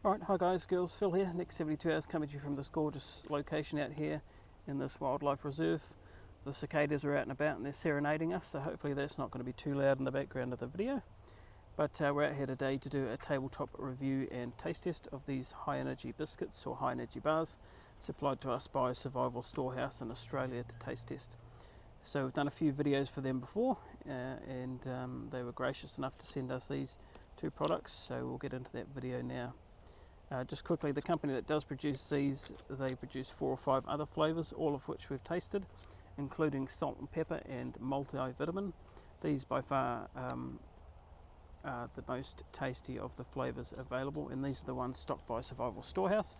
Alright, hi guys, girls, Phil here. Next 72 hours coming to you from this gorgeous location out here in this wildlife reserve. The cicadas are out and about and they're serenading us, so hopefully that's not going to be too loud in the background of the video. But we're out here today to do a tabletop review and taste test of these High Energy Biscuits or High Energy Bars supplied to us by Survival Storehouse in Australia to taste test. So we've done a few videos for them before and they were gracious enough to send us these two products, so we'll get into that video now. Just quickly, the company that does produce these, they produce 4 or 5 other flavours, all of which we've tasted, including salt and pepper and multivitamin. These by far are the most tasty of the flavours available, and these are the ones stocked by Survival Storehouse.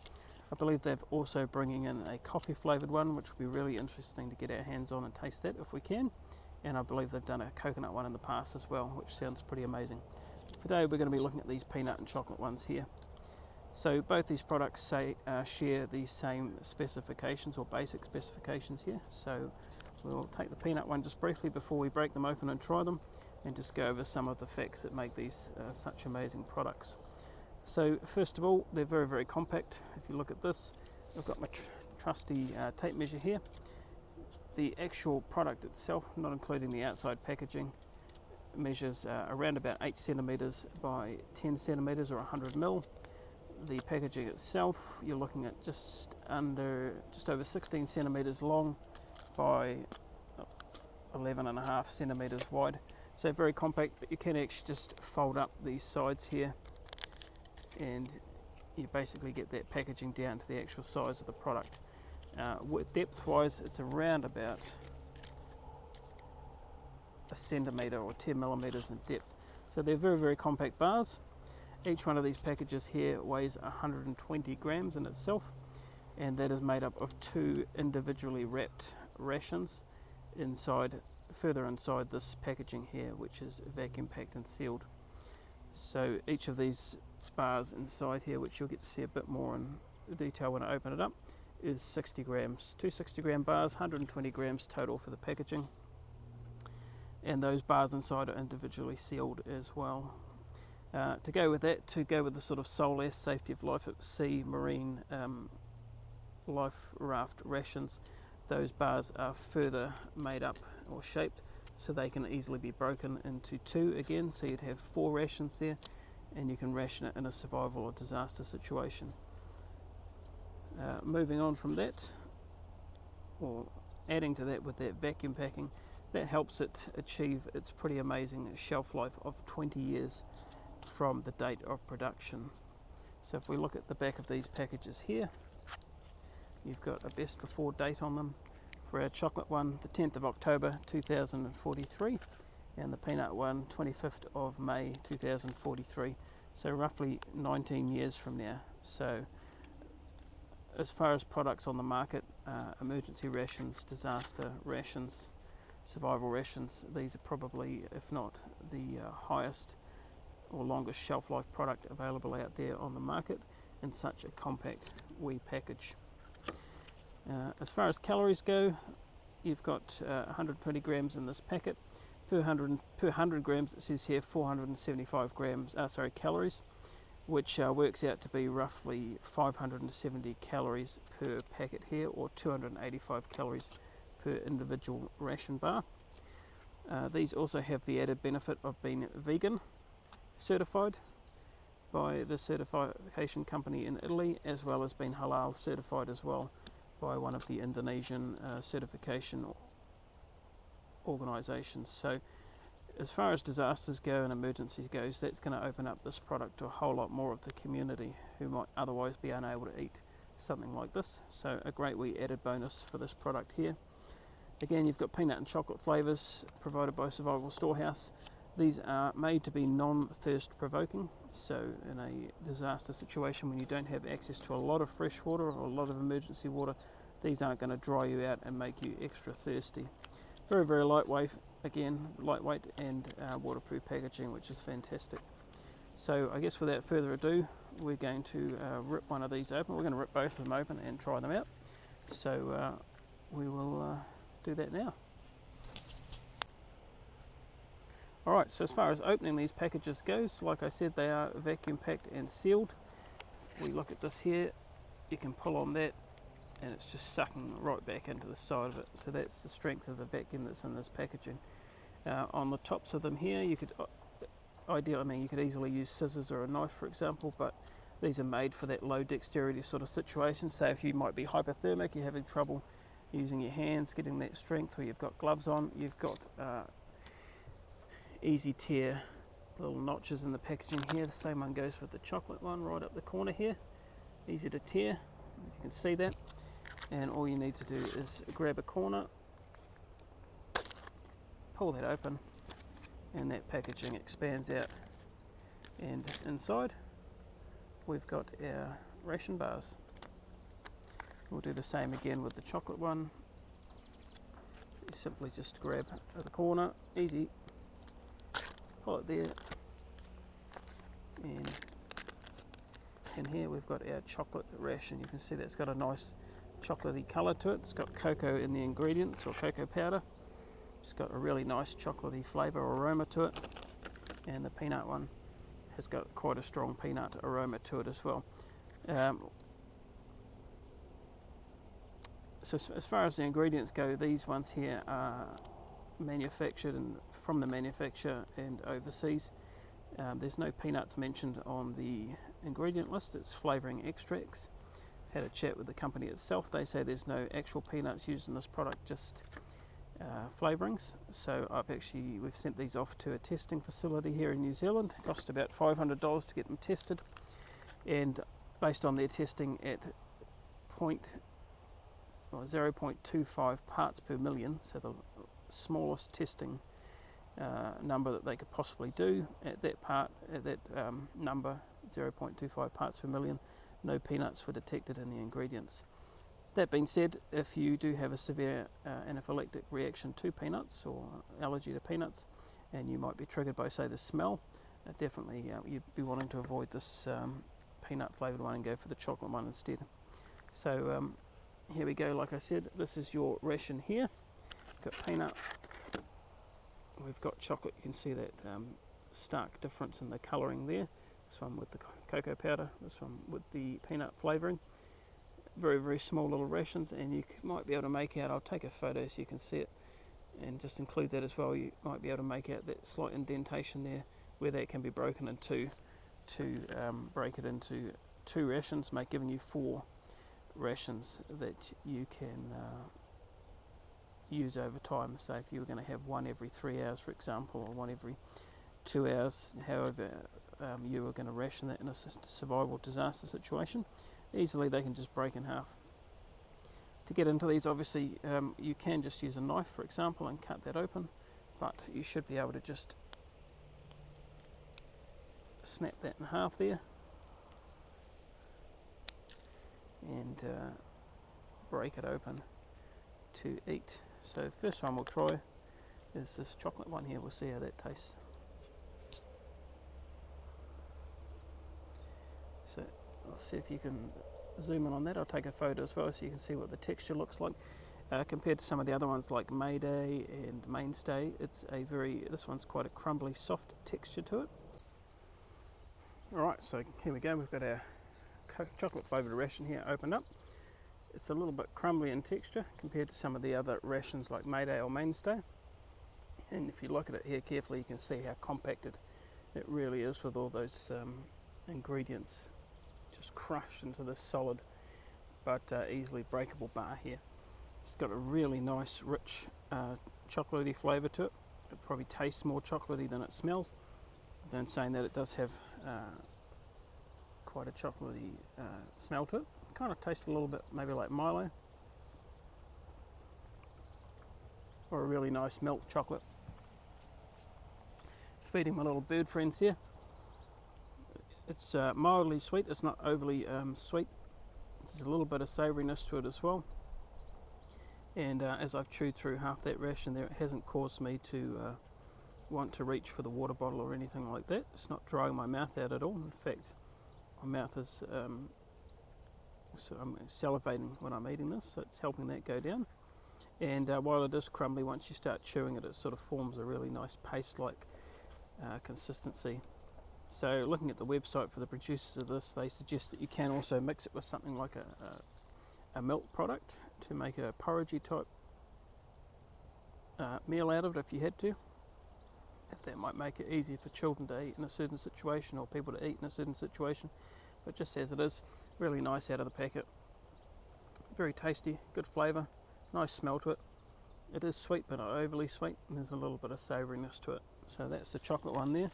I believe they're also bringing in a coffee flavoured one, which will be really interesting to get our hands on and taste that if we can. And I believe they've done a coconut one in the past as well, which sounds pretty amazing. Today we're going to be looking at these peanut and chocolate ones here. So both these products share the same specifications or basic specifications here. So we'll take the peanut one just briefly before we break them open and try them, and just go over some of the facts that make these such amazing products. So first of all, they're very, very compact. If you look at this, I've got my trusty tape measure here. The actual product itself, not including the outside packaging, measures around about 8 centimetres by 10 centimetres or 100 mil. The packaging itself, you're looking at just over 16 centimetres long by 11.5 centimetres wide. So very compact, but you can actually just fold up these sides here and you basically get that packaging down to the actual size of the product. Depth wise, it's around about a centimetre or 10 millimetres in depth. So they're very, very compact bars. Each one of these packages here weighs 120 grams in itself, and that is made up of 2 individually wrapped rations further inside this packaging here, which is vacuum packed and sealed. So each of these bars inside here, which you'll get to see a bit more in detail when I open it up, is 60 grams. 2 60-gram bars, 120 grams total for the packaging, and those bars inside are individually sealed as well. To go with that, to go with the sort of SOLAS Safety of Life at Sea Marine Life Raft rations, those bars are further made up or shaped so they can easily be broken into 2 again, so you'd have 4 rations there, and you can ration it in a survival or disaster situation. Moving on from that, or adding to that with that vacuum packing, that helps it achieve its pretty amazing shelf life of 20 years from the date of production. So if we look at the back of these packages here, you've got a best before date on them. For our chocolate one, the 10th of October 2043, and the peanut one, 25th of May 2043, so roughly 19 years from now. So as far as products on the market, emergency rations, disaster rations, survival rations, these are probably, if not the highest or longest shelf life product available out there on the market in such a compact wee package. As far as calories go, you've got 120 grams in this packet. Per 100 grams, it says here 475 calories, which works out to be roughly 570 calories per packet here, or 285 calories per individual ration bar. These also have the added benefit of being vegan certified by the certification company in Italy, as well as being halal certified as well by one of the Indonesian certification organisations. So as far as disasters go and emergencies goes, that's going to open up this product to a whole lot more of the community who might otherwise be unable to eat something like this. So a great wee added bonus for this product here. Again, you've got peanut and chocolate flavours provided by Survival Storehouse. These are made to be non-thirst provoking, so in a disaster situation when you don't have access to a lot of fresh water or a lot of emergency water, these aren't going to dry you out and make you extra thirsty. Very, very lightweight, again, lightweight and waterproof packaging, which is fantastic. So I guess without further ado, we're going to rip one of these open. We're going to rip both of them open and try them out. So we will do that now. Alright, so as far as opening these packages goes, like I said, they are vacuum packed and sealed, we look at this here, you can pull on that and it's just sucking right back into the side of it. So that's the strength of the vacuum that's in this packaging. On the tops of them here, you could you could easily use scissors or a knife, for example, but these are made for that low dexterity sort of situation. So if you might be hypothermic, you're having trouble using your hands, getting that strength, or you've got gloves on, you've got easy tear little notches in the packaging here. The same one goes with the chocolate one right up the corner here, easy to tear, you can see that. And all you need to do is grab a corner, pull that open, and that packaging expands out, and inside we've got our ration bars. We'll do the same again with the chocolate one. You simply just grab the corner, easy, pull it there, and in here we've got our chocolate ration. You can see that's got a nice chocolatey colour to it. It's got cocoa in the ingredients, or cocoa powder. It's got a really nice chocolatey flavour or aroma to it, and the peanut one has got quite a strong peanut aroma to it as well. So as far as the ingredients go, these ones here are manufactured from the manufacturer and overseas. There's no peanuts mentioned on the ingredient list. It's flavouring extracts. Had a chat with the company itself. They say there's no actual peanuts used in this product, just flavourings. So we've sent these off to a testing facility here in New Zealand. It cost about $500 to get them tested, and based on their testing at 0.25 parts per million, so the smallest testing number that they could possibly do at that number, 0.25 parts per million, no peanuts were detected in the ingredients. That being said, if you do have a severe anaphylactic reaction to peanuts or allergy to peanuts, and you might be triggered by, say, the smell, definitely you'd be wanting to avoid this peanut flavoured one and go for the chocolate one instead. So here we go. Like I said, this is your ration here. We've got peanut, we've got chocolate. You can see that stark difference in the colouring there. This one with the cocoa powder, this one with the peanut flavouring. Very, very small little rations, and you might be able to make out, I'll take a photo so you can see it and just include that as well. You might be able to make out that slight indentation there where that can be broken in two to break it into 2 rations, giving you 4 rations that you can use over time. So if you were going to have one every 3 hours, for example, or one every 2 hours, however you were going to ration that in a survival disaster situation, easily they can just break in half. To get into these, obviously you can just use a knife, for example, and cut that open, but you should be able to just snap that in half there and break it open to eat. So first one we'll try is this chocolate one here. We'll see how that tastes. So I'll see if you can zoom in on that. I'll take a photo as well so you can see what the texture looks like. Compared to some of the other ones like Mayday and Mainstay, this one's quite a crumbly, soft texture to it. Alright, so here we go. We've got our chocolate flavoured ration here opened up. It's a little bit crumbly in texture compared to some of the other rations like Mayday or Mainstay. And if you look at it here carefully, you can see how compacted it really is with all those ingredients just crushed into this solid but easily breakable bar here. It's got a really nice, rich chocolatey flavour to it. It probably tastes more chocolatey than it smells. Then saying that, it does have quite a chocolatey smell to it. Kind of tastes a little bit maybe like Milo or a really nice milk chocolate. Feeding my little bird friends here. It's mildly sweet, it's not overly sweet. There's a little bit of savouriness to it as well. And as I've chewed through half that ration there, it hasn't caused me to want to reach for the water bottle or anything like that. It's not drying my mouth out at all. In fact, my mouth is so I'm salivating when I'm eating this, so it's helping that go down. And while it is crumbly, once you start chewing it, it sort of forms a really nice paste-like consistency. So looking at the website for the producers of this, they suggest that you can also mix it with something like a milk product to make a porridgey type meal out of it if you had to. If that might make it easier for children to eat in a certain situation, or people to eat in a certain situation. But just as it is, really nice out of the packet. Very tasty, good flavour, nice smell to it. It is sweet but not overly sweet, and there's a little bit of savouriness to it. So that's the chocolate one there,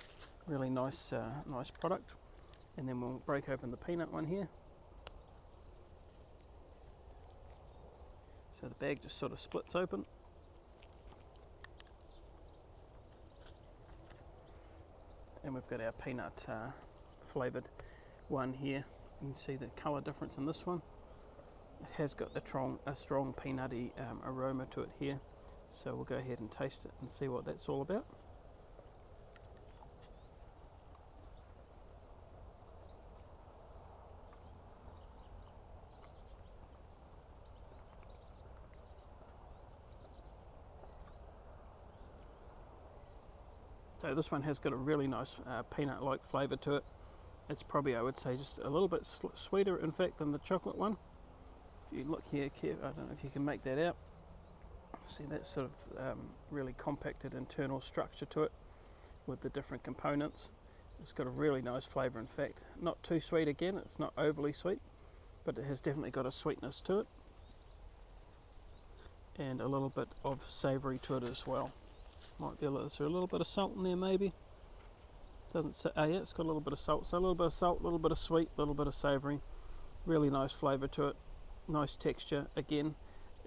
really nice, nice product. And then we'll break open the peanut one here. So the bag just sort of splits open. And we've got our peanut flavoured one here. You can see the colour difference in this one. It has got a strong peanutty aroma to it here. So we'll go ahead and taste it and see what that's all about. So this one has got a really nice peanut-like flavour to it. It's probably, I would say, just a little bit sweeter, in fact, than the chocolate one. If you look here, I don't know if you can make that out. See, that sort of really compacted internal structure to it with the different components. It's got a really nice flavour, in fact. Not too sweet again, it's not overly sweet, but it has definitely got a sweetness to it. And a little bit of savoury to it as well. Might be is there a little bit of salt in there maybe? Doesn't say, oh yeah, it's got a little bit of salt. So a little bit of salt, a little bit of sweet, a little bit of savoury. Really nice flavour to it. Nice texture. Again,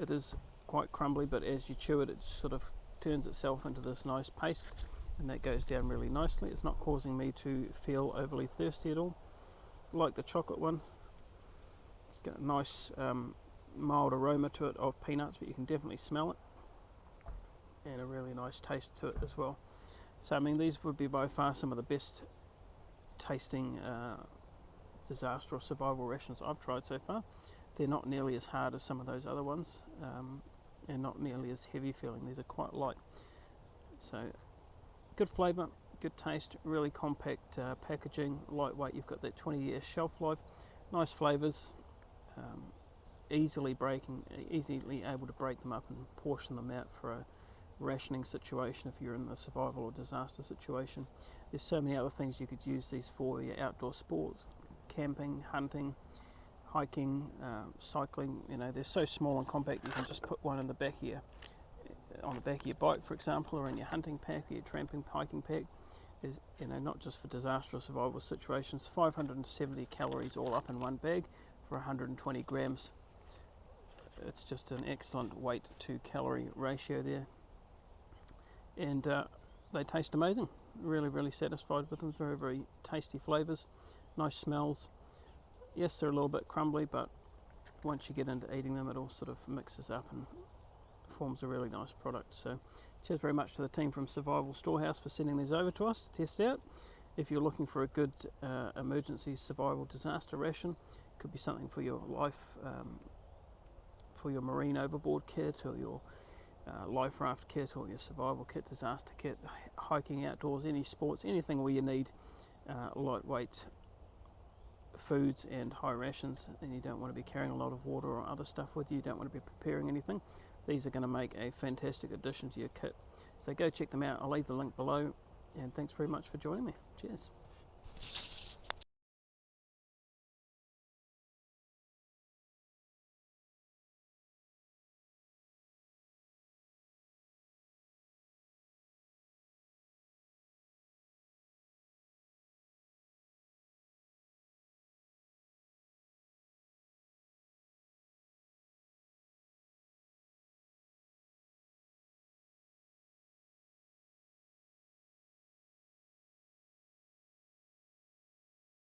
it is quite crumbly, but as you chew it, it sort of turns itself into this nice paste, and that goes down really nicely. It's not causing me to feel overly thirsty at all. Like the chocolate one, it's got a nice mild aroma to it of peanuts, but you can definitely smell it. And a really nice taste to it as well. So I mean, these would be by far some of the best tasting disaster or survival rations I've tried so far. They're not nearly as hard as some of those other ones, and not nearly as heavy feeling. These are quite light. So good flavour, good taste, really compact packaging, lightweight. You've got that 20-year shelf life, nice flavours, easily able to break them up and portion them out for a rationing situation if you're in a survival or disaster situation. There's so many other things you could use these for, your outdoor sports, camping, hunting, hiking, cycling. You know, they're so small and compact you can just put one in the back here, on the back of your bike, for example, or in your hunting pack or your tramping hiking pack. Is, you know, not just for disaster or survival situations. 570 calories all up in one bag for 120 grams. It's just an excellent weight to calorie ratio there. And they taste amazing. Really, really satisfied with them. Very, very tasty flavours, nice smells. Yes, they're a little bit crumbly, but once you get into eating them, it all sort of mixes up and forms a really nice product. So cheers very much to the team from Survival Storehouse for sending these over to us to test out. If you're looking for a good emergency survival disaster ration, could be something for your life, for your marine overboard kit, or your life raft kit, or your survival kit, disaster kit, hiking outdoors, any sports, anything where you need lightweight foods and high rations, and you don't want to be carrying a lot of water or other stuff with you, you don't want to be preparing anything. These are going to make a fantastic addition to your kit. So go check them out. I'll leave the link below, and thanks very much for joining me. Cheers.